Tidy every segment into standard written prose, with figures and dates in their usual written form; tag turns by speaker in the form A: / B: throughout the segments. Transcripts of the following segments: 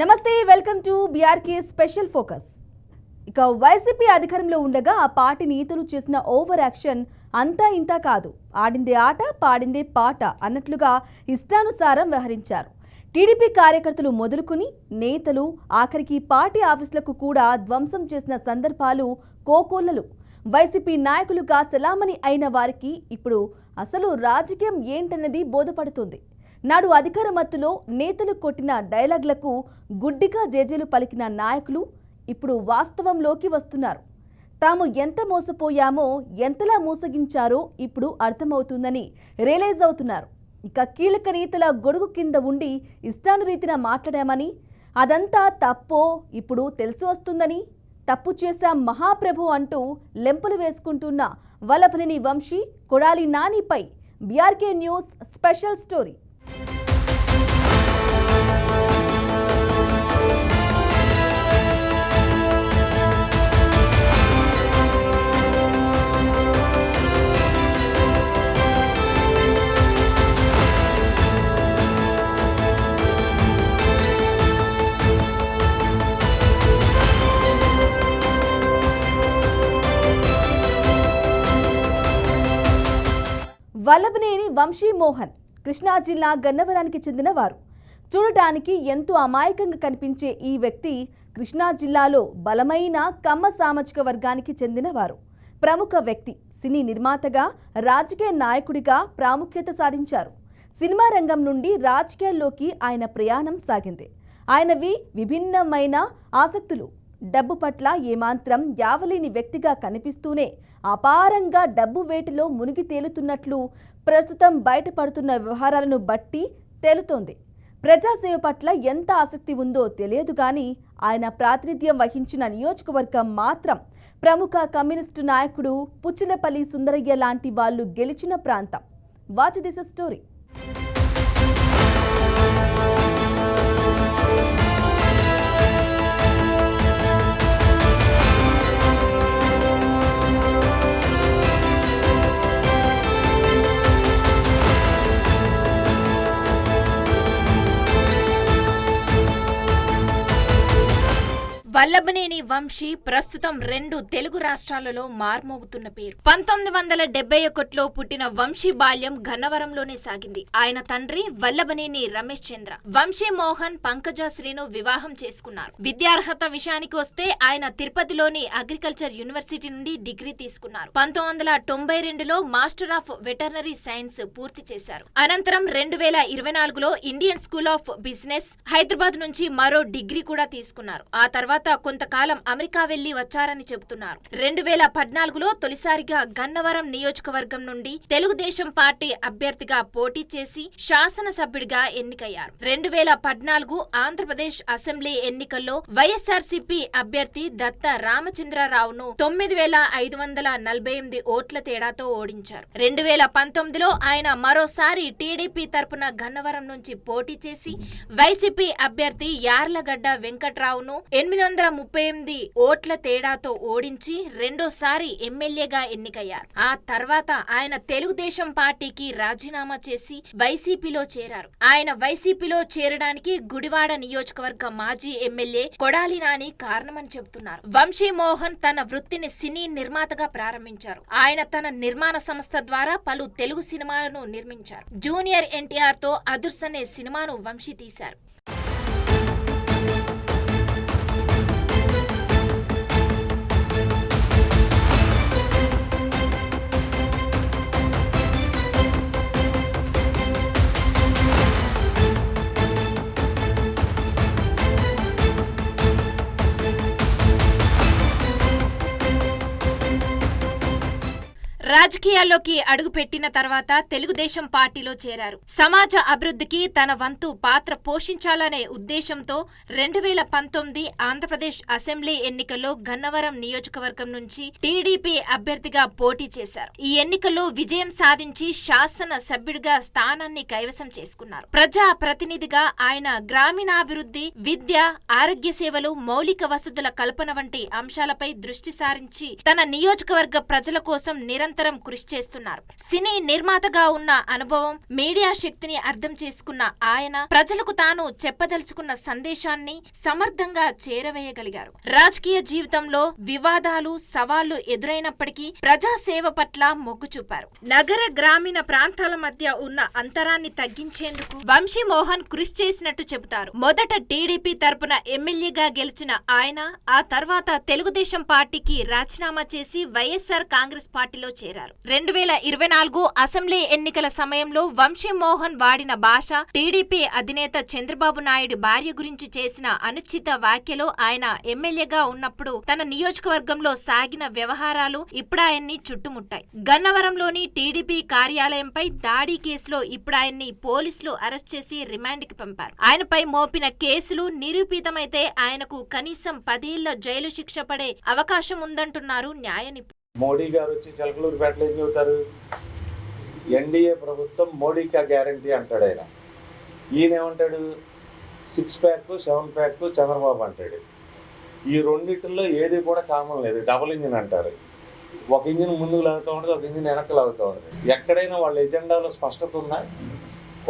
A: నమస్తే, welcome to BRK special focus. ఇక YCP అధికారంలో ఉండగా ఆ పార్టీ నేతలు చేసిన ఓవర్ యాక్షన్ అంతా ఇంతా కాదు. ఆడిందే ఆట, పాడిందే పాట అన్నట్లుగా ఇష్టానుసారం వ్యవహరించారు. టీడీపీ కార్యకర్తలు మొదలుకొని నేతలు ఆఖరికి పార్టీ ఆఫీసులకు కూడా ధ్వంసం చేసిన సందర్భాలు కోకొల్లలు. వైసీపీ నాయకులుగా చలామణి అయిన వారికి ఇప్పుడు అసలు రాజకీయం ఏంటన్నది బోధపడుతుంది. నాడు అధికార మత్తులో నేతలు కొట్టిన డైలాగ్లకు గుడ్డిగా జేజేలు పలికిన నాయకులు ఇప్పుడు వాస్తవంలోకి వస్తున్నారు. తాము ఎంత మోసపోయామో, ఎంతలా మోసగించారో ఇప్పుడు అర్థమవుతుందని రియలైజ్ అవుతున్నారు. ఇక కీలక నేతల గొడుగు కింద ఉండి ఇష్టానురీతిన మాట్లాడామని, అదంతా తప్పో ఇప్పుడు తెలిసి వస్తుందని, తప్పు చేశాం మహాప్రభు అంటూ లెంపలు వేసుకుంటున్న వల్లభనేని వంశీ, కొడాలి నానిపై BRK news special story. Vallabhaneni Vamsi Mohan Krishna జిల్లా గన్నవరానికి చెందినవారు. చూడటానికి ఎంతో అమాయకంగా కనిపించే ఈ వ్యక్తి కృష్ణా జిల్లాలో బలమైన కమ్మ సామాజిక వర్గానికి చెందినవారు. ప్రముఖ వ్యక్తి, సినీ నిర్మాతగా, రాజకీయ నాయకుడిగా ప్రాముఖ్యత సాధించారు. సినిమా రంగం నుండి రాజకీయాల్లోకి ఆయన ప్రయాణం సాగింది. ఆయనవి విభిన్నమైన ఆసక్తులు. డబ్బు పట్ల ఏమాత్రం యావలేని వ్యక్తిగా కనిపిస్తూనే అపారంగా డబ్బు వేటలో మునిగి తేలుతున్నట్లు ప్రస్తుతం బయటపడుతున్న వ్యవహారాలను బట్టి తేలుతోంది. ప్రజాసేవ పట్ల ఎంత ఆసక్తి ఉందో తెలియదు కానీ ఆయన ప్రాతినిధ్యం వహించిన నియోజకవర్గం మాత్రం ప్రముఖ కమ్యూనిస్టు నాయకుడు పుచ్చిలపల్లి సుందరయ్య లాంటి వాళ్ళు గెలిచిన ప్రాంతం. Watch this story.
B: Vallabhaneni Vamsi ప్రస్తుతం 2 తెలుగు రాష్ట్రాలలో మార్మోగుతున్న పేరు. 1971లో పుట్టిన వంశీ బాల్యం గన్నవరంలోనే సాగింది. ఆయన తండ్రి వల్లభనేని రమేష్ చంద్ర, వంశీ మోహన్, పంకజ శ్రీను వివాహం చేసుకున్నారు. విద్యార్హత విషయానికి వస్తే ఆయన తిరుపతిలోని అగ్రికల్చర్ యూనివర్సిటీ నుండి డిగ్రీ తీసుకున్నారు. 1992లో మాస్టర్ ఆఫ్ వెటర్నరీ సైన్స్ పూర్తి చేశారు. అనంతరం 2024లో Indian school of business Hyderabad నుంచి మరో డిగ్రీ కూడా తీసుకున్నారు. ఆ తర్వాత కొంతకాలం అమెరికా వెళ్లి వచ్చారని చెబుతున్నారు. 2014లో తొలిసారిగా గన్నవరం నియోజకవర్గం నుండి తెలుగుదేశం పార్టీ అభ్యర్థిగా పోటీ చేసి శాసనసభ్యుడిగా ఎన్నికయ్యారు. 2014 ఆంధ్రప్రదేశ్ అసెంబ్లీ ఎన్నికల్లో వైఎస్ఆర్సీపీ అభ్యర్థి దత్త రామచంద్రరావును 9548 ఓట్ల తేడాతో ఓడించారు. 2019లో ఆయన మరోసారి టీడీపీ తరపున గన్నవరం నుంచి పోటీ చేసి వైసీపీ అభ్యర్థి యార్లగడ్డ వెంకట్రావును 838 ఓట్ల తేడాతో ఓడించి రెండోసారి ఎమ్మెల్యేగా ఎన్నికయ్యారు. ఆ తర్వాత ఆయన తెలుగుదేశం పార్టీకి రాజీనామా చేసి వైసీపీలో చేరారు. ఆయన వైసీపీలో చేరడానికి గుడివాడ నియోజకవర్గ మాజీ ఎమ్మెల్యే కొడాలి నాని కారణమని చెబుతున్నారు. వంశీ మోహన్ తన వృత్తిని సినీ నిర్మాతగా ప్రారంభించారు. ఆయన తన నిర్మాణ సంస్థ ద్వారా పలు తెలుగు సినిమాలను నిర్మించారు. జూనియర్ ఎన్టీఆర్ తో అదుర్స్ అనే సినిమాను వంశీ తీశారు. రాజకీయాల్లోకి అడుగుపెట్టిన తర్వాత తెలుగుదేశం పార్టీలో చేరారు. సమాజ అభివృద్ధికి తన వంతు పాత్ర పోషించాలనే ఉద్దేశంతో 2019 ఆంధ్రప్రదేశ్ అసెంబ్లీ ఎన్నికల్లో గన్నవరం నియోజకవర్గం నుంచి టీడీపీ అభ్యర్థిగా పోటీ చేశారు. ఈ ఎన్నికల్లో విజయం సాధించి శాసన సభ్యుడిగా స్థానాన్ని కైవసం చేసుకున్నారు. ప్రజా ప్రతినిధిగా ఆయన గ్రామీణాభివృద్ధి, విద్య, ఆరోగ్య సేవలు, మౌలిక వసతుల కల్పన వంటి అంశాలపై దృష్టి సారించి తన నియోజకవర్గ ప్రజల కోసం నిరంతరం నిరంతరం కృషి చేస్తున్నారు. సినీ నిర్మాతగా ఉన్న అనుభవం, మీడియా శక్తిని అర్థం చేసుకున్న ఆయన ప్రజలకు తాను చెప్పదలుచుకున్న సందేశాన్ని సమర్థంగా చేరవేయగలిగారు. రాజకీయ జీవితంలో వివాదాలు, సవాళ్లు ఎదురైనప్పటికీ ప్రజాసేవ పట్ల మొగ్గు చూపారు. నగర గ్రామీణ ప్రాంతాల మధ్య ఉన్న అంతరాన్ని తగ్గించేందుకు వంశీమోహన్ కృషి చేసినట్టు చెబుతారు. మొదట టీడీపీ తరపున ఎమ్మెల్యేగా గెలిచిన ఆయన ఆ తర్వాత తెలుగుదేశం పార్టీకి రాజీనామా చేసి వైఎస్ఆర్ కాంగ్రెస్ పార్టీలో చేరారు. 2024 అసెంబ్లీ ఎన్నికల సమయంలో వంశీమోహన్ వాడిన భాష, టీడీపీ అధినేత చంద్రబాబు నాయుడు భార్య గురించి చేసిన అనుచిత వ్యాఖ్యలు ఆయన ఎమ్మెల్యేగా ఉన్నప్పుడు తన నియోజకవర్గంలో సాగిన వ్యవహారాలు ఇప్పుడు ఆయన్ని చుట్టుముట్టాయి. గన్నవరంలోని టీడీపీ కార్యాలయంపై దాడి కేసులో ఇప్పుడు ఆయన్ని పోలీసులు అరెస్ట్ చేసి రిమాండ్కి పంపారు. ఆయనపై మోపిన కేసులు నిరూపితమైతే ఆయనకు కనీసం 10 ఏళ్ల జైలు శిక్ష పడే అవకాశం ఉందంటున్నారు న్యాయ నిపుణులు.
C: మోడీ గారు వచ్చి చిలకలూరుపేటలో ఏం చెబుతారు? ఎన్డీఏ ప్రభుత్వం మోడీకా గ్యారంటీ అంటాడు ఆయన. ఈయనేమంటాడు? 6 ప్యాక్ 7 ప్యాక్ చంద్రబాబు అంటాడు. ఈ రెండింటిల్లో ఏది కూడా కామన్ లేదు. డబుల్ ఇంజిన్ అంటారు. ఒక ఇంజిన్ ముందుకు లాగుతూ ఉంటుంది, ఒక ఇంజిన్ వెనక్కి లాగుతూ ఉంటుంది. ఎక్కడైనా వాళ్ళ ఎజెండాలో స్పష్టత ఉందా?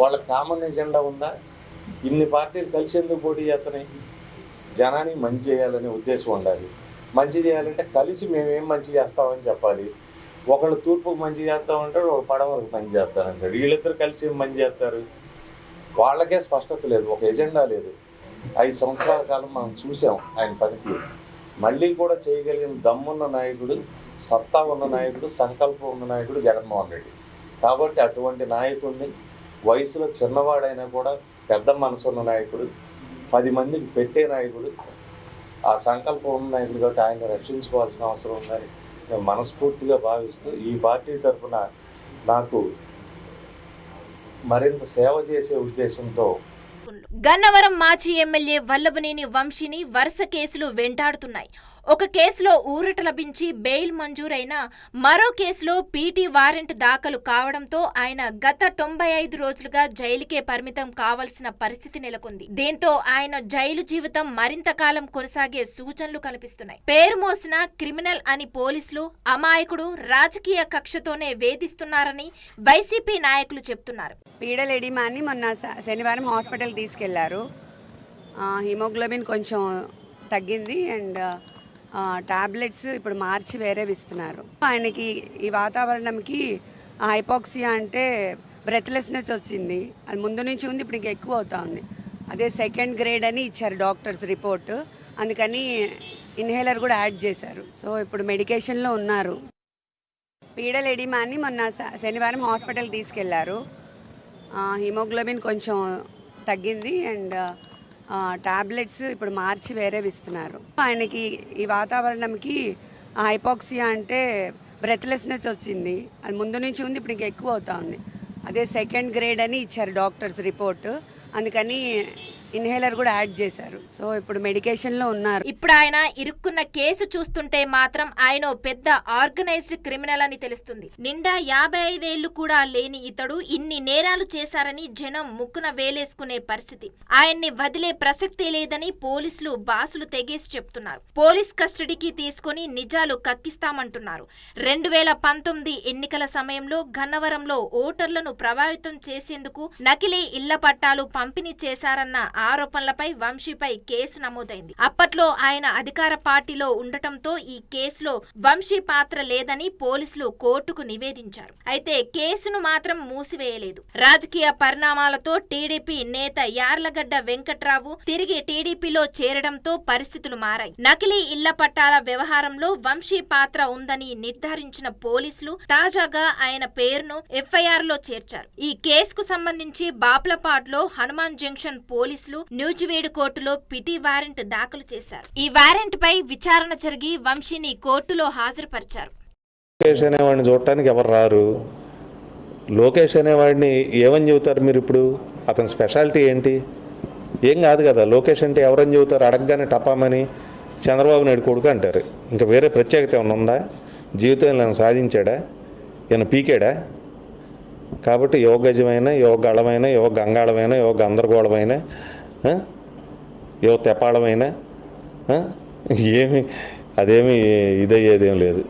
C: వాళ్ళ కామన్ ఎజెండా ఉందా? ఇన్ని పార్టీలు కలిసి ఎందుకు పోటీ చేస్తున్నాయి? జనానికి మంచి చేయాలనే ఉద్దేశం ఉండాలి. మంచి చేయాలంటే కలిసి మేమేం మంచి చేస్తామని చెప్పాలి. ఒకళ్ళు తూర్పుకు మంచి చేస్తామంటాడు, ఒక పడవలకు మంచి చేస్తానంటాడు. వీళ్ళిద్దరు కలిసి ఏం మంచి చేస్తారు? వాళ్ళకే స్పష్టత లేదు, ఒక ఎజెండా లేదు. 5 సంవత్సరాల కాలం మనం చూసాం ఆయన పనికి. మళ్ళీ కూడా చేయగలిగిన దమ్మున్న నాయకుడు, సత్తా ఉన్న నాయకుడు, సంకల్పం ఉన్న నాయకుడు జగన్మోహన్ రెడ్డి. కాబట్టి అటువంటి నాయకుడిని, వయసులో చిన్నవాడైనా కూడా పెద్ద మనసు ఉన్న నాయకుడు, 10 మందికి పెట్టే నాయకుడు, ఆ సంకల్పం ఉన్న నాయకుడు. కాబట్టి ఆయన రక్షించుకోవాల్సిన అవసరం ఉందని నేను మనస్ఫూర్తిగా భావిస్తూ ఈ పార్టీ తరఫున నాకు మరింత సేవ చేసే ఉద్దేశంతో
B: గన్నవరం మాజీ ఎమ్మెల్యే వల్లభనేని వంశీని వరుస కేసులు వెంటాడుతున్నాయి. ఒక కేసులో ఊరట లభించి బెయిల్ మంజూరైనా మరో కేసులో పీటీ వారెంట్ దాఖలు కావడంతో ఆయన గత 95 రోజులుగా జైలుకే పరిమితం కావాల్సిన పరిస్థితి నెలకొంది. దీంతో ఆయన జైలు జీవితం మరింత కాలం కొనసాగే సూచనలు కనిపిస్తున్నాయి. పేరు మోసిన క్రిమినల్ అని పోలీసులు అమాయకుడు రాజకీయ కక్షతోనే వేధిస్తున్నారని వైసీపీ నాయకులు చెప్తున్నారు.
D: పీడల్ ఎడిమాని మొన్న శనివారం హాస్పిటల్ తీసుకెళ్లారు. హిమోగ్లోబిన్ కొంచెం తగ్గింది అండ్ టాబ్లెట్స్ ఇప్పుడు మార్చి వేరేవి ఇస్తున్నారు. ఆయనకి ఈ వాతావరణంకి హైపాక్సియా అంటే బ్రెత్లెస్నెస్ వచ్చింది. అది ముందు నుంచి ఉంది, ఇప్పుడు ఇంకా ఎక్కువ అవుతా ఉంది. అదే 2nd గ్రేడ్ అని ఇచ్చారు డాక్టర్స్ రిపోర్ట్. అందుకని ఇన్హేలర్ కూడా యాడ్ చేశారు. సో ఇప్పుడు మెడికేషన్లో ఉన్నారు. పీడల్ ఎడిమాని మొన్న శనివారం హాస్పిటల్ తీసుకెళ్లారు. హిమోగ్లోబిన్ కొంచెం తగ్గింది అండ్ టాబ్లెట్స్ ఇప్పుడు మార్చి వేరేవి ఇస్తున్నారు. ఆయనకి ఈ వాతావరణంకి హైపాక్సియా అంటే బ్రెత్లెస్నెస్ వచ్చింది. అది ముందు నుంచి ఉంది, ఇప్పుడు ఇంకా ఎక్కువ అవుతా ఉంది. అదే 2nd గ్రేడ్ అని ఇచ్చారు డాక్టర్స్ రిపోర్ట్. అందుకని ఇన్హేలర్ కూడా యాడ్ చేశారు. సో ఇప్పుడు మెడికేషన్లో ఉన్నారు.
B: ఇప్పుడు ఆయన ఇరుక్కున్న కేసు చూస్తుంటే మాత్రం ఆయన పెద్ద ఆర్గనైజ్డ్ క్రిమినల్ అని తెలుస్తుంది. నిండా 55 ఏళ్లు కూడా లేని ఇతడు ఇన్ని నేరాలు చేశారని జనం ముక్కున వేలేసుకునే పరిస్థితి. ఆయన్ని వదిలే ప్రసక్తే లేదని పోలీసులు బాసులు తెగేసి చెప్తున్నారు. పోలీస్ కస్టడీకి తీసుకుని నిజాలు కక్కిస్తామంటున్నారు. 2019 ఎన్నికల సమయంలో గన్నవరంలో ఓటర్లను ప్రభావితం చేసేందుకు నకిలీ ఇళ్ల పట్టాలు పంపిణీ చేశారన్న ఆరోపణలపై వంశీపై కేసు నమోదైంది. అప్పట్లో ఆయన అధికార పార్టీలో ఉండటంతో ఈ కేసులో వంశీ పాత్ర లేదని పోలీసులు కోర్టుకు నివేదించారు. అయితే కేసును మాత్రం మూసివేయలేదు. రాజకీయ పరిణామాలతో టీడీపీ నేత యార్లగడ్డ వెంకట్రావు తిరిగి టీడీపీలో చేరడంతో పరిస్థితులు మారాయి. నకిలీ ఇళ్ల పట్టాల వ్యవహారంలో వంశీ పాత్ర ఉందని నిర్ధారించిన పోలీసులు తాజాగా ఆయన పేరును ఎఫ్ఐఆర్ లో చేర్చారు. ఈ కేసుకు సంబంధించి బాప్లపాడ్లో హనుమాన్ జంక్షన్ పోలీసులు న్యూజివేడ్ కోర్టులో పిటి వారెంట్ దాఖలు చేశారు. ఈ వారెంట్ పై విచారణ జరిగి వంశీని కోర్టులో హాజరుపరిచారు.
C: లోకేష్ అనేవాడిని చూడటానికి ఎవరు రారు. లోకేష్ అనేవాడిని ఏమని చెబుతారు మీరు? ఇప్పుడు అతని స్పెషాలిటీ ఏంటి? ఏం కాదు కదా. లోకేష్ అంటే ఎవరని చెబుతారు? అడగగానే టపామని చంద్రబాబు నాయుడు కొడుకు అంటారు. ఇంకా వేరే ప్రత్యేకత ఏమైనా ఉందా? జీవితంలో ఏమైనా సాధించాడా? ఏమైనా పీకాడా? కాబట్టి యువ గజమైన, యువ గళమైన, యువ గంగాళమైన, యువ గందరగోళమైన, యువ తెపాళమైన ఏమి అదేమి ఇదయ్యేదేం లేదు.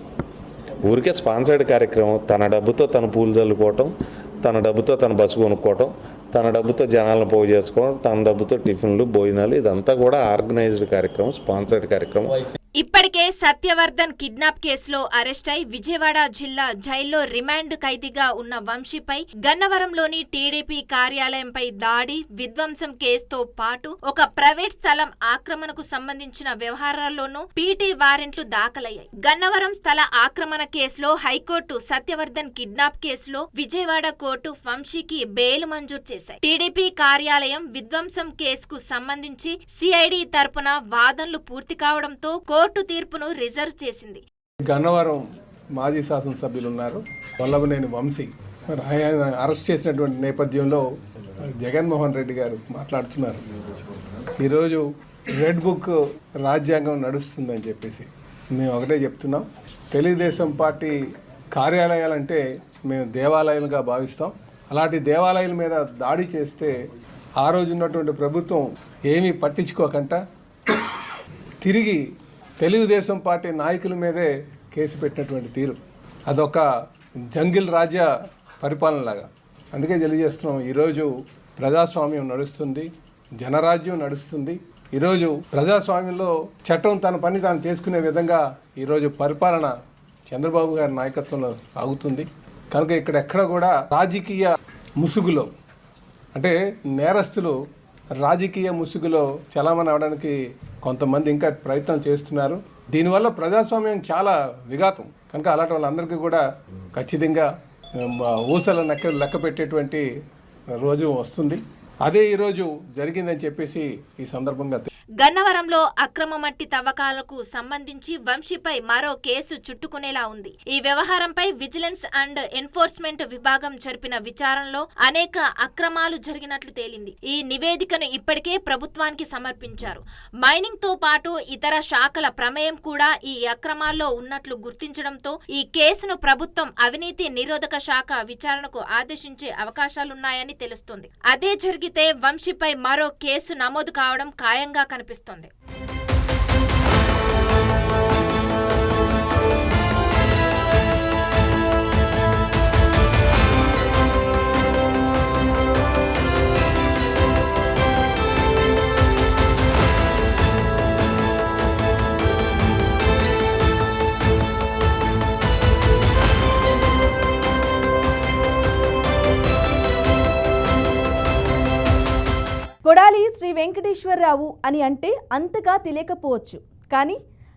C: ఊరికే స్పాన్సర్డ్ కార్యక్రమం, తన డబ్బుతో తన పూలు చల్లుకోవటం, తన డబ్బుతో తన బస్సు కొనుక్కోవటం, తన డబ్బుతో జనాలను పోగు చేసుకోవడం, తన డబ్బుతో టిఫిన్లు, భోజనాలు, ఇదంతా కూడా ఆర్గనైజ్డ్ కార్యక్రమం, స్పాన్సర్డ్ కార్యక్రమం.
B: ఇప్పటికే సత్యవర్ధన్ కిడ్నాప్ కేసులో అరెస్ట్ అయి విజయవాడ జిల్లా జైల్లో రిమాండ్ ఖైదీగా ఉన్న వంశీపై గన్నవరంలోని టీడీపీ కార్యాలయంపై దాడి, విధ్వంసం కేసుతో పాటు ఒక ప్రైవేట్ స్థలం ఆక్రమణకు సంబంధించిన వ్యవహారాల్లోనూ పీటీ వారెంట్లు దాఖలయ్యాయి. గన్నవరం స్థల ఆక్రమణ కేసులో హైకోర్టు, సత్యవర్ధన్ కిడ్నాప్ కేసులో విజయవాడ కోర్టు వంశీకి బెయిల్ మంజూరు చేశాయి. టీడీపీ కార్యాలయం విధ్వంసం కేసుకు సంబంధించి సిఐడి తరపున వాదనలు పూర్తి కావడంతో కోర్టు తీర్పును రిజర్వ్ చేసింది.
E: గన్నవరం మాజీ శాసనసభ్యులు ఉన్నారు, వల్లభనేని వంశీ. మరి ఆయన అరెస్ట్ చేసినటువంటి నేపథ్యంలో జగన్మోహన్ రెడ్డి గారు మాట్లాడుతున్నారు, ఈరోజు రెడ్ బుక్ రాజ్యాంగం నడుస్తుందని చెప్పేసి. మేము ఒకటే చెప్తున్నాం, తెలుగుదేశం పార్టీ కార్యాలయాలంటే మేము దేవాలయాలుగా భావిస్తాం. అలాంటి దేవాలయాల మీద దాడి చేస్తే ఆ రోజు ఉన్నటువంటి ప్రభుత్వం ఏమీ పట్టించుకోకుండా తిరిగి తెలుగుదేశం పార్టీ నాయకుల మీదే కేసు పెట్టినటువంటి తీరు, అదొక జంగిల్ రాజ్య పరిపాలనలాగా. అందుకే తెలియజేస్తున్నాం, ఈరోజు ప్రజాస్వామ్యం నడుస్తుంది, జనరాజ్యం నడుస్తుంది. ఈరోజు ప్రజాస్వామ్యంలో చట్టం తన పని తాను చేసుకునే విధంగా ఈరోజు పరిపాలన చంద్రబాబు గారి నాయకత్వంలో సాగుతుంది. కనుక ఎక్కడ కూడా రాజకీయ ముసుగులో, అంటే నేరస్తులు రాజకీయ ముసుగులో చలామణి అవడానికి కొంతమంది ఇంకా ప్రయత్నం చేస్తున్నారు. దీనివల్ల ప్రజాస్వామ్యం చాలా విఘాతం. కనుక అలాంటి వాళ్ళందరికీ కూడా ఖచ్చితంగా ఊసల లెక్క పెట్టేటువంటి రోజు వస్తుంది. అదే ఈరోజు జరిగిందని చెప్పేసి ఈ సందర్భంగా
B: గన్నవరంలో అక్రమ మట్టి తవ్వకాలకు సంబంధించి వంశీపై మరో కేసు చుట్టుకునేలా ఉంది. ఈ వ్యవహారంపై విజిలెన్స్ అండ్ ఎన్ఫోర్స్మెంట్ విభాగం జరిపిన విచారణలో అనేక అక్రమాలు జరిగినట్లు తేలింది. ఈ నివేదికను ఇప్పటికే ప్రభుత్వానికి సమర్పించారు. మైనింగ్ తో పాటు ఇతర శాఖల ప్రమేయం కూడా ఈ అక్రమాల్లో ఉన్నట్లు గుర్తించడంతో ఈ కేసును ప్రభుత్వం అవినీతి నిరోధక శాఖ విచారణకు ఆదేశించే అవకాశాలున్నాయని తెలుస్తోంది. అదే జరిగితే వంశీపై మరో కేసు నమోదు కావడం ఖాయంగా కనిపిస్తోంది.
A: కొడాలి శ్రీ వెంకటేశ్వరరావు అని అంటే అంతగా తెలియకపోవచ్చు, కానీ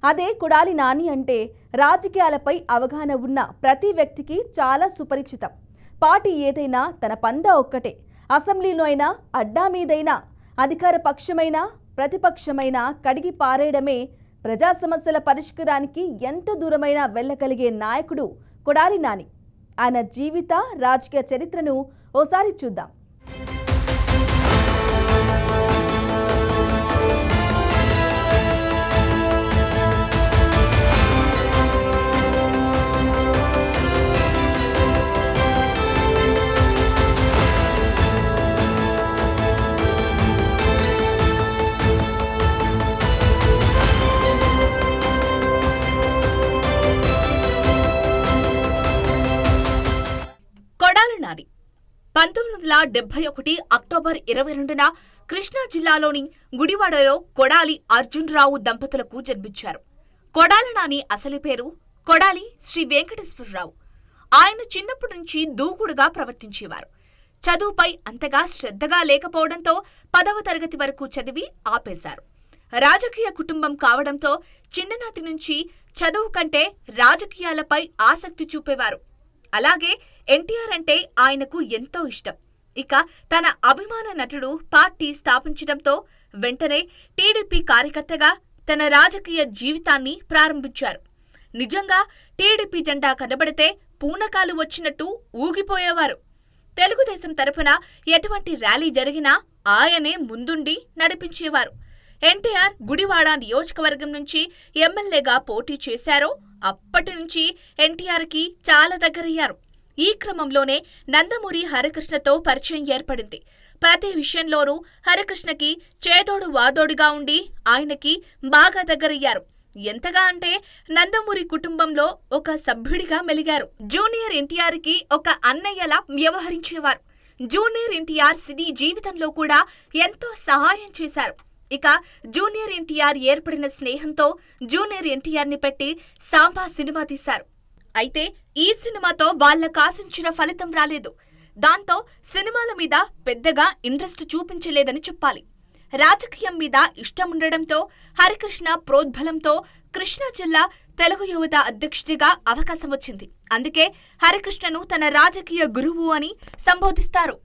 A: అదే కొడాలి నాని అంటే రాజకీయాలపై అవగాహన ఉన్న ప్రతి వ్యక్తికి చాలా సుపరిచితం. పార్టీ ఏదైనా తన పందా ఒక్కటే. అసెంబ్లీలో అయినా, అడ్డా మీదైనా, అధికార పక్షమైనా ప్రతిపక్షమైనా కడిగి పారేయడమే ప్రజా సమస్యల పరిష్కారానికి ఎంత దూరమైనా వెళ్ళగలిగే నాయకుడు కొడాలి నాని. ఆయన జీవిత రాజకీయ చరిత్రను ఓసారి చూద్దాం.
F: కొడాలి నాని 1971 అక్టోబర్ 22న కృష్ణా జిల్లాలోని గుడివాడలో కొడాలి అర్జున్రావు దంపతులకు జన్మించారు. కొడాలి నాని అసలు పేరు కొడాలి శ్రీ వెంకటేశ్వరరావు. ఆయన చిన్నప్పటి నుంచి దూకుడుగా ప్రవర్తించేవారు. చదువుపై అంతగా శ్రద్ధగా లేకపోవడంతో 10వ తరగతి వరకు చదివి ఆపేశారు. రాజకీయ కుటుంబం కావడంతో చిన్ననాటి నుంచి చదువు కంటే రాజకీయాలపై ఆసక్తి చూపేవారు. అలాగే ఎన్టీఆర్ అంటే ఆయనకు ఎంతో ఇష్టం. ఇక తన అభిమాన నటుడు పార్టీ స్థాపించడంతో వెంటనే టీడీపీ కార్యకర్తగా తన రాజకీయ జీవితాన్ని ప్రారంభించారు. నిజంగా టీడీపీ జెండా కనబడితే పూనకాలు వచ్చినట్టు ఊగిపోయేవారు. తెలుగుదేశం తరపున ఎటువంటి ర్యాలీ జరిగినా ఆయనే ముందుండి నడిపించేవారు. ఎన్టీఆర్ గుడివాడ నియోజకవర్గం నుంచి ఎమ్మెల్యేగా పోటీ చేశారో అప్పటి నుంచి ఎన్టీఆర్కి చాలా దగ్గరయ్యారు. ఈ క్రమంలోనే నందమూరి హరికృష్ణతో పరిచయం ఏర్పడింది. ప్రతి విషయంలోనూ హరికృష్ణకి చేదోడు వాదోడుగా ఉండి ఆయనకి బాగా దగ్గరయ్యారు. ఎంతగా అంటే నందమూరి కుటుంబంలో ఒక సభ్యుడిగా మెలిగారు. జూనియర్ ఎన్టీఆర్ కి ఒక అన్నయ్యలా వ్యవహరించేవారు. జూనియర్ ఎన్టీఆర్ సినీ జీవితంలో కూడా ఎంతో సహాయం చేశారు. ఇక జూనియర్ ఎన్టీఆర్ ఏర్పడిన స్నేహంతో జూనియర్ ఎన్టీఆర్ ని పెట్టి సాంబా సినిమా తీశారు. అయితే ఈ సినిమాతో వాళ్ళకాశించిన ఫలితం రాలేదు. దాంతో సినిమాల మీద పెద్దగా ఇంట్రెస్ట్ చూపించలేదని చెప్పాలి. రాజకీయం మీద ఇష్టముండడంతో హరికృష్ణ ప్రోద్బలంతో కృష్ణా జిల్లా తెలుగు యువత అధ్యక్షుడిగా అవకాశం వచ్చింది. అందుకే హరికృష్ణను తన రాజకీయ గురువు అని సంబోధిస్తారు.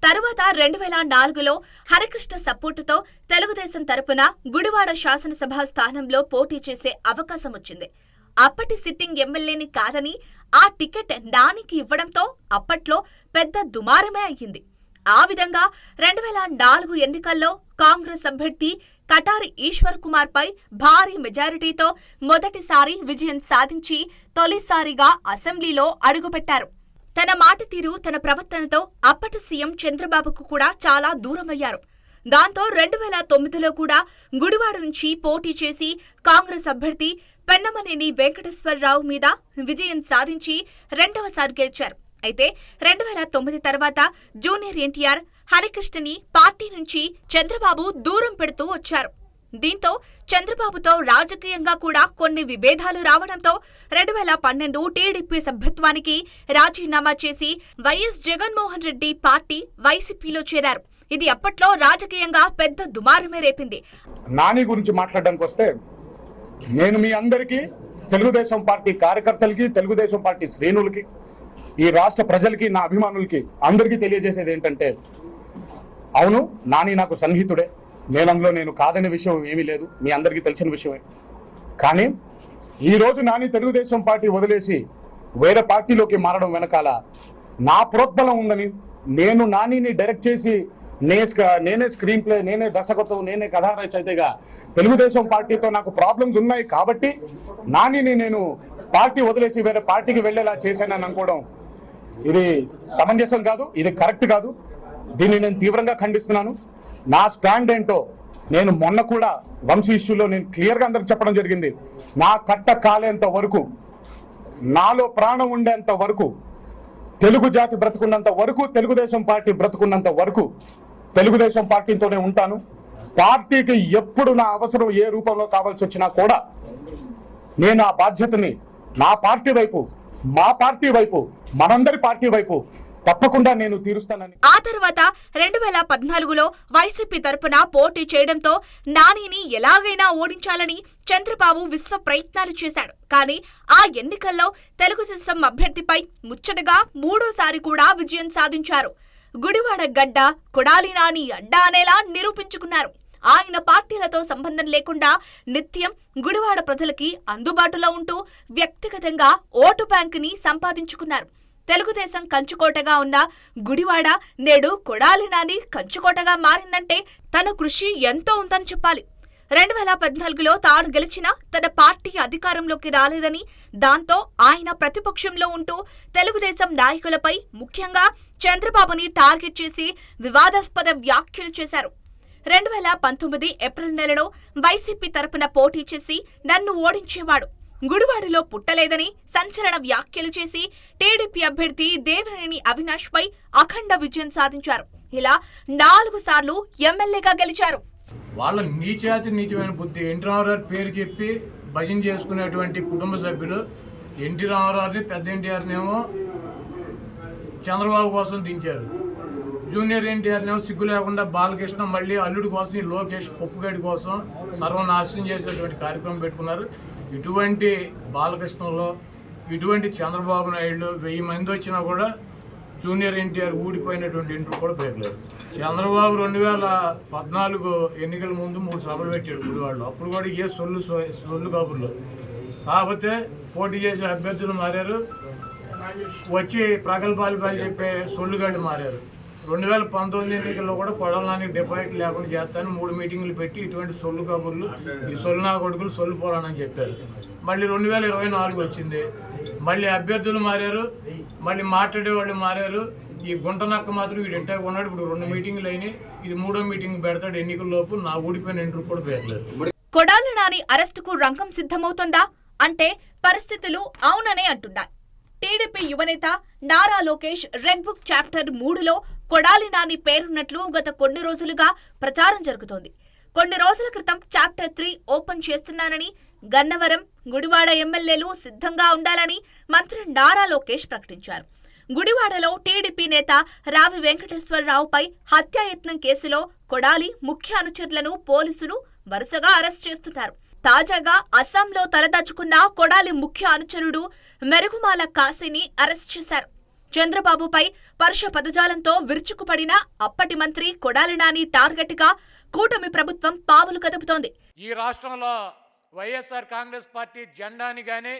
F: తరువాత 2004లో హరికృష్ణ సపోర్టుతో తెలుగుదేశం తరపున గుడివాడ శాసనసభ స్థానంలో పోటీ చేసే అవకాశం వచ్చింది. అప్పటి సిట్టింగ్ ఎమ్మెల్యేని కాదని ఆ టికెట్ నానికి ఇవ్వడంతో అప్పట్లో పెద్ద దుమారమే అయ్యింది. ఆ విధంగా 2004 ఎన్నికల్లో కాంగ్రెస్ అభ్యర్థి కటారి ఈశ్వర్ కుమార్ పై భారీ మెజారిటీతో మొదటిసారి విజయం సాధించి తొలిసారిగా అసెంబ్లీలో అడుగుపెట్టారు. తన మాట తీరు, తన ప్రవర్తనతో అప్పటి సీఎం చంద్రబాబుకు కూడా చాలా దూరమయ్యారు. దాంతో 2009లో కూడా గుడివాడ నుంచి పోటీ చేసి కాంగ్రెస్ అభ్యర్థి పెన్నమనేని వెంకటేశ్వరరావు మీద విజయం సాధించి రెండవసారి గెలిచారు. అయితే 2009 తర్వాత జూనియర్ ఎన్టీఆర్ హరికృష్ణని పార్టీ నుంచి చంద్రబాబు దూరం పెడుతూ వచ్చారు. దీంతో చంద్రబాబుతో రాజకీయంగా కూడా కొన్ని విభేదాలు రావడంతో 2012 టీడీపీ సభ్యత్వానికి రాజీనామా చేసి వైఎస్ జగన్మోహన్ రెడ్డి పార్టీ వైసీపీలో చేరారు. ఇది అప్పట్లో రాజకీయంగా పెద్ద దుమారమే రేపింది.
G: నాని గురించి మాట్లాడడానికి వస్తే, నేను మీ అందరికీ, తెలుగుదేశం పార్టీ కార్యకర్తలకి, తెలుగుదేశం పార్టీ శ్రేణులకి, ఈ రాష్ట్ర ప్రజలకి, నా అభిమానులకి అందరికీ తెలియజేసేది ఏంటంటే, అవును నాని నాకు సన్నిహితుడే, నేను కాదనే విషయం ఏమీ లేదు, మీ అందరికీ తెలిసిన విషయమే. కానీ ఈరోజు నాని తెలుగుదేశం పార్టీ వదిలేసి వేరే పార్టీలోకి మారడం వెనకాల నా ప్రోద్బలం ఉందని, నేను నానిని డైరెక్ట్ చేసి నేనే స్క్రీన్ ప్లే, నేనే దర్శకత్వం, నేనే కథా రచయితగా తెలుగుదేశం పార్టీతో నాకు ప్రాబ్లమ్స్ ఉన్నాయి కాబట్టి నానిని నేను పార్టీ వదిలేసి వేరే పార్టీకి వెళ్ళేలా చేశానని అనుకోవడం ఇది సమంజసం కాదు, ఇది కరెక్ట్ కాదు. దీన్ని నేను తీవ్రంగా ఖండిస్తున్నాను. నా స్టాండ్ ఏంటో నేను మొన్న కూడా వంశీ ఇష్యూలో నేను క్లియర్గా అందరికి చెప్పడం జరిగింది. నా కట్ట కాలేంత వరకు, నాలో ప్రాణం ఉండేంత వరకు, తెలుగు జాతి బ్రతుకున్నంత వరకు, తెలుగుదేశం పార్టీ బ్రతుకున్నంత వరకు తెలుగుదేశం పార్టీతోనే ఉంటాను. పార్టీకి ఎప్పుడు నా అవసరం ఏ రూపంలో కావాల్సి వచ్చినా కూడా నేను ఆ బాధ్యతని నా పార్టీ వైపు, మా పార్టీ వైపు, మనందరి పార్టీ వైపు తప్పకుండా నేను తీరుస్తానని.
F: ఆ తర్వాత 2014లో వైసీపీ తరపున పోటీ చేయడంతో నానిని ఎలాగైనా ఓడించాలని చంద్రబాబు విశ్వ ప్రయత్నాలు చేశాడు. కానీ ఆ ఎన్నికల్లో తెలుగుదేశం అభ్యర్థిపై ముచ్చటగా మూడోసారి కూడా విజయం సాధించారు. గుడివాడ గడ్డ కొడాలి నాని అడ్డా అనేలా నిరూపించుకున్నారు. ఆయన పార్టీలతో సంబంధం లేకుండా నిత్యం గుడివాడ ప్రజలకి అందుబాటులో ఉంటూ వ్యక్తిగతంగా ఓటు బ్యాంకుని సంపాదించుకున్నారు. తెలుగుదేశం కంచుకోటగా ఉన్న గుడివాడ నేడు కొడాలి నాని కంచుకోటగా మారిందంటే తన కృషి ఎంతో ఉందని చెప్పాలి. 2014లో తాను గెలిచినా తన పార్టీ అధికారంలోకి రాలేదని, దాంతో ఆయన ప్రతిపక్షంలో ఉంటూ తెలుగుదేశం నాయకులపై, ముఖ్యంగా చంద్రబాబుని టార్గెట్ చేసి వివాదాస్పద వ్యాఖ్యలు చేశారు. 2019 ఏప్రిల్ నెలలో వైసీపీ తరపున పోటీ చేసి నన్ను ఓడించేవాడు, గుడివాడలో పుట్టలేదని సంచలన వ్యాఖ్యలు చేసి టీడీపీ అభ్యర్థి దేవినేని అవినాష్ పై అఖండ విజయం సాధించారు. ఇలా 4 సార్లు ఎమ్మెల్యేగా గెలిచారు.
H: వాళ్ళ నీచమైన బుద్ధి, ఎన్టీ రామారావు పేరు చెప్పి భజన చేసుకునేటువంటి కుటుంబ సభ్యులు ఎన్టీ రామారావుని, పెద్ద ఎన్టీఆర్నేమో చంద్రబాబు కోసం దించారు. జూనియర్ ఎన్టీఆర్నేమో సిగ్గు లేకుండా బాలకృష్ణ మళ్ళీ అల్లుడి కోసం, ఈ లోకేష్ పప్పుగడి కోసం సర్వనాశనం చేసేటువంటి కార్యక్రమం పెట్టుకున్నారు. ఇటువంటి బాలకృష్ణలో, ఇటువంటి చంద్రబాబు నాయుడు 1000 మంది వచ్చినా కూడా జూనియర్ ఎన్టీఆర్ ఊడిపోయినటువంటి ఇంటర్ కూడా పేర్లేదు. చంద్రబాబు 2014 ఎన్నికల ముందు 3 సభలు పెట్టాడు గుడివాడలో. అప్పుడు కూడా ఏ సొల్లు కబుర్లు. కాకపోతే పోటీ చేసే అభ్యర్థులు మారారు, వచ్చి ప్రగల్భాలు చెప్పే సొల్లుగాళ్ళు మారారు. 2019 ఎన్నికల్లో కూడా కొడాలని డిపాజిట్ లేకుండా చేస్తాను 3 మీటింగులు పెట్టి ఇటువంటి సొల్లు కబుర్లు, ఈ సొల్లు నా కొడుకులు సొల్లు పోరానని చెప్పారు. మళ్ళీ 2024 వచ్చింది, మళ్ళీ అభ్యర్థులు మారారు, మళ్ళీ మాట్లాడేవాళ్ళు మారారు. ఈ గుంటనక్క మాత్రం వీడు ఇంటే ఉన్నాడు. ఇప్పుడు 2 మీటింగులు అయినాయి, ఇది 3వ మీటింగ్ పెడతాడు ఎన్నికల్లోపు. నా ఊడిపోయిన ఇంటర్ కూడా పెట్టలేదు.
F: కొడాలి నాని అరెస్టుకు రంగం సిద్ధమవుతోందా అంటే పరిస్థితులు అవుననే అంటున్నాయి. టీడీపీ యువనేత Nara Lokesh red book chapter 3లో కొడాలి నాని పేరున్నట్లు గత కొన్ని రోజులుగా ప్రచారం జరుగుతోంది. కొన్ని రోజుల క్రితం చాప్టర్ 3 ఓపెన్ చేస్తున్నానని, గన్నవరం, గుడివాడ ఎమ్మెల్యేలు సిద్ధంగా ఉండాలని మంత్రి నారా లోకేష్ ప్రకటించారు. గుడివాడలో టీడీపీ నేత రావి వెంకటేశ్వరరావుపై హత్యాయత్నం కేసులో కొడాలి ముఖ్య అనుచరులను పోలీసులు వరుసగా అరెస్ట్ చేస్తున్నారు. తాజాగా అస్సాంలో తలదాచుకున్న కొడాలి ముఖ్య అనుచరుడు మెరుగుమాల కాశీని అరెస్ట్ చేశారు. చంద్రబాబుపై పరుష పదజాలంతో విరుచుకుపడిన అప్పటి మంత్రి కొడాలి నాని టార్గెట్ గా కూటమి ప్రభుత్వం పావులు కదుపుతోంది.
H: ఈ రాష్ట్రంలో వైఎస్ఆర్ కాంగ్రెస్ పార్టీ జెండాని గానీ,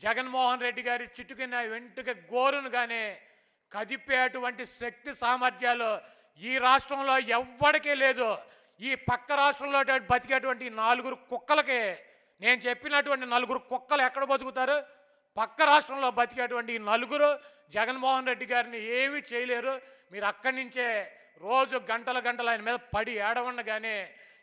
H: జగన్మోహన్ రెడ్డి గారి చిటుకిన వెంటుక గోరును గానీ కదిపేటువంటి శక్తి సామర్థ్యాలు ఈ రాష్ట్రంలో ఎవ్వడికే లేదు. ఈ పక్క రాష్ట్రంలో బతికేటువంటి 4 కుక్కలకి, నేను చెప్పినటువంటి 4 కుక్కలు ఎక్కడ బతుకుతారు? పక్క రాష్ట్రంలో బతికేటువంటి 4 జగన్మోహన్ రెడ్డి గారిని ఏమీ చేయలేరు. మీరు అక్కడి నుంచే రోజు గంటలు ఆయన మీద పడి ఏడవండగానే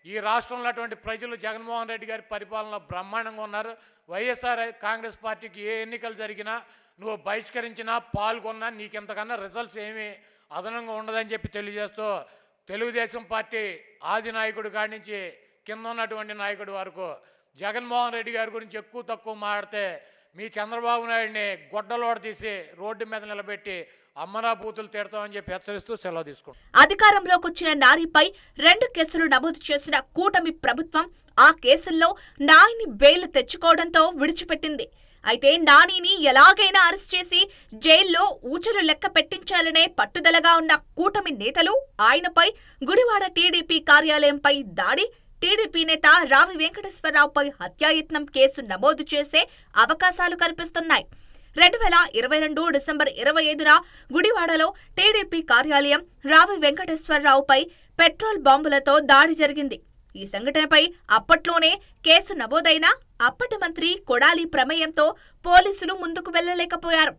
H: ఈ రాష్ట్రంలో అటువంటి ప్రజలు జగన్మోహన్ రెడ్డి గారి పరిపాలనలో బ్రహ్మాండంగా ఉన్నారు. వైఎస్ఆర్ కాంగ్రెస్ పార్టీకి ఏ ఎన్నికలు జరిగినా, నువ్వు బహిష్కరించినా, పాల్గొన్నా నీకింతకన్నా రిజల్ట్స్ ఏమీ అదనంగా ఉండదని చెప్పి తెలియజేస్తూ, తెలుగుదేశం పార్టీ ఆది నాయకుడి కాడి నుంచి కింద ఉన్నటువంటి నాయకుడి వరకు జగన్మోహన్ రెడ్డి గారి గురించి ఎక్కువ తక్కువ మాట్లాడితే మీ చంద్రబాబు నాయుడిని గొడ్డలోడ తీసి రోడ్డు మీద నిలబెట్టి అమ్మనా బూతులు తిడతామని చెప్పి హెచ్చరిస్తూ సెలవు తీసుకుంటాం.
F: అధికారంలోకి వచ్చిన నానిపై 2 కేసులు నమోదు చేసిన కూటమి ప్రభుత్వం ఆ కేసుల్లో నానిని బెయిల్ తెచ్చుకోవడంతో విడిచిపెట్టింది. అయితే నానిని ఎలాగైనా అరెస్ట్ చేసి జైల్లో ఊచలు లెక్క పెట్టించాలనే పట్టుదలగా ఉన్న కూటమి నేతలు ఆయనపై గుడివాడ టీడీపీ కార్యాలయంపై దాడి, టీడీపీ నేత రావి వెంకటేశ్వరరావుపై హత్యాయత్నం కేసు నమోదు చేసే అవకాశాలు కనిపిస్తున్నాయి. 2022 డిసెంబర్ 25న గుడివాడలో టీడీపీ కార్యాలయం రావి వెంకటేశ్వరరావుపై పెట్రోల్ బాంబులతో దాడి జరిగింది. ఈ సంఘటనపై అప్పట్లోనే కేసు నమోదైనా అప్పటి మంత్రి కొడాలి ప్రమేయంతో పోలీసులు ముందుకు వెళ్లలేకపోయారు.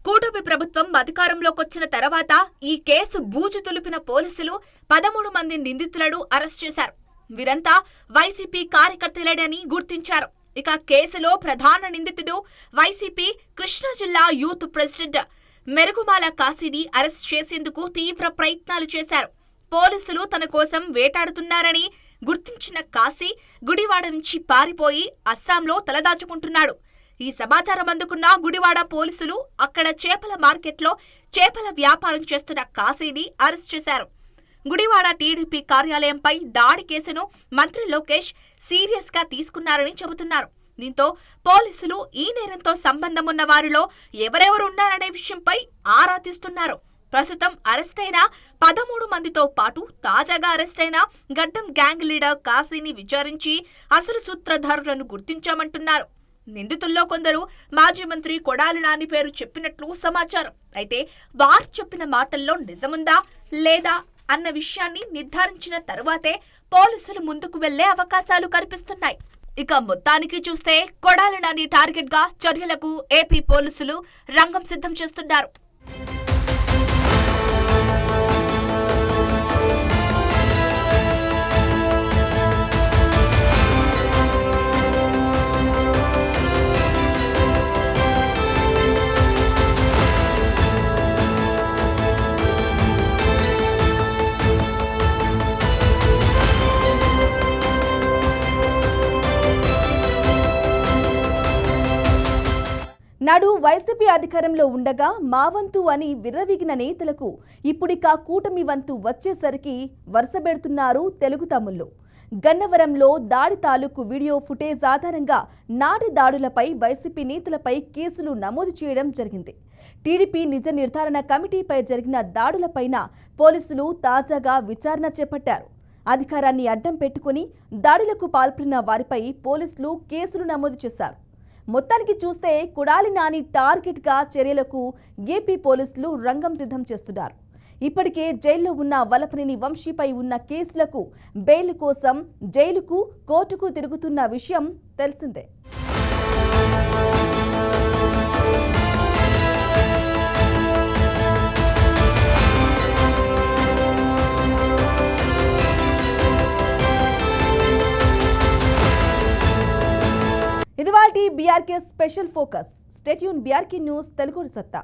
F: కూటమి ప్రభుత్వం అధికారంలోకొచ్చిన తర్వాత ఈ కేసు బూజు తులిపిన పోలీసులు 13 మంది నిందితులను అరెస్ట్ చేశారు. వీరంతా వైసీపీ కార్యకర్తలేడని గుర్తించారు. ఇక కేసులో ప్రధాన నిందితుడు వైసీపీ కృష్ణా జిల్లా యూత్ ప్రెసిడెంట్ మెరుగుమాల కాశీని అరెస్ట్ చేసేందుకు తీవ్ర ప్రయత్నాలు చేశారు. పోలీసులు తన కోసం వేటాడుతున్నారని గుర్తించిన కాశీ గుడివాడ నుంచి పారిపోయి అస్సాంలో తలదాచుకుంటున్నాడు. ఈ సమాచారం అందుకున్న గుడివాడ పోలీసులు అక్కడ చేపల మార్కెట్లో చేపల వ్యాపారం చేస్తున్న కాశీని అరెస్ట్ చేశారు. గుడివాడ టీడీపీ కార్యాలయంపై దాడి కేసును మంత్రి లోకేష్ సీరియస్ గా తీసుకున్నారని చెబుతున్నారు. దీంతో పోలీసులు ఈ నేరంతో సంబంధం ఉన్న వారిలో ఎవరెవరున్నారనే విషయంపై ఆరా తీస్తున్నారు. ప్రస్తుతం అరెస్టైన 13 మందితో పాటు తాజాగా అరెస్టైన గడ్డం గ్యాంగ్ లీడర్ కాశీని విచారించి అసలు సూత్రధారులను గుర్తించామంటున్నారు. నిందితుల్లో కొందరు మాజీ మంత్రి కొడాలి నాని పేరు చెప్పినట్లు సమాచారం. అయితే వారు చెప్పిన మాటల్లో నిజముందా లేదా అన్న విషయాన్ని నిర్ధారించిన తరువాతే పోలీసులు ముందుకు వెళ్లే అవకాశాలు కనిపిస్తున్నాయి. ఇక మొత్తానికి చూస్తే కొడాలి నాని టార్గెట్ గా చర్యలకు ఏపీ పోలీసులు రంగం సిద్ధం చేస్తున్నారు.
A: నాడు వైసీపీ అధికారంలో ఉండగా మా వంతు అని విర్రవీగిన నేతలకు ఇప్పుడిక కూటమి వంతు వచ్చేసరికి వరుసబెడుతున్నారు తెలుగు తమ్ముళ్ళు. గన్నవరంలో దాడి తాలూకు వీడియో ఫుటేజ్ ఆధారంగా నాటి దాడులపై వైసీపీ నేతలపై కేసులు నమోదు చేయడం జరిగింది. టీడీపీ నిజ నిర్ధారణ కమిటీపై జరిగిన దాడులపైన పోలీసులు తాజాగా విచారణ చేపట్టారు. అధికారాన్ని అడ్డం పెట్టుకుని దాడులకు పాల్పడిన వారిపై పోలీసులు కేసులు నమోదు చేశారు. మొత్తానికి చూస్తే కొడాలి నాని టార్గెట్గా చర్యలకు ఏపీ పోలీసులు రంగం సిద్ధం చేస్తున్నారు. ఇప్పటికే జైల్లో ఉన్న వల్లభనేని వంశీపై ఉన్న కేసులకు బెయిల్ కోసం జైలుకు కోర్టుకు తిరుగుతున్న విషయం తెలిసిందే. ఇది వాటి BRK special focus. Stay tune BRK news Telugu సత్తా.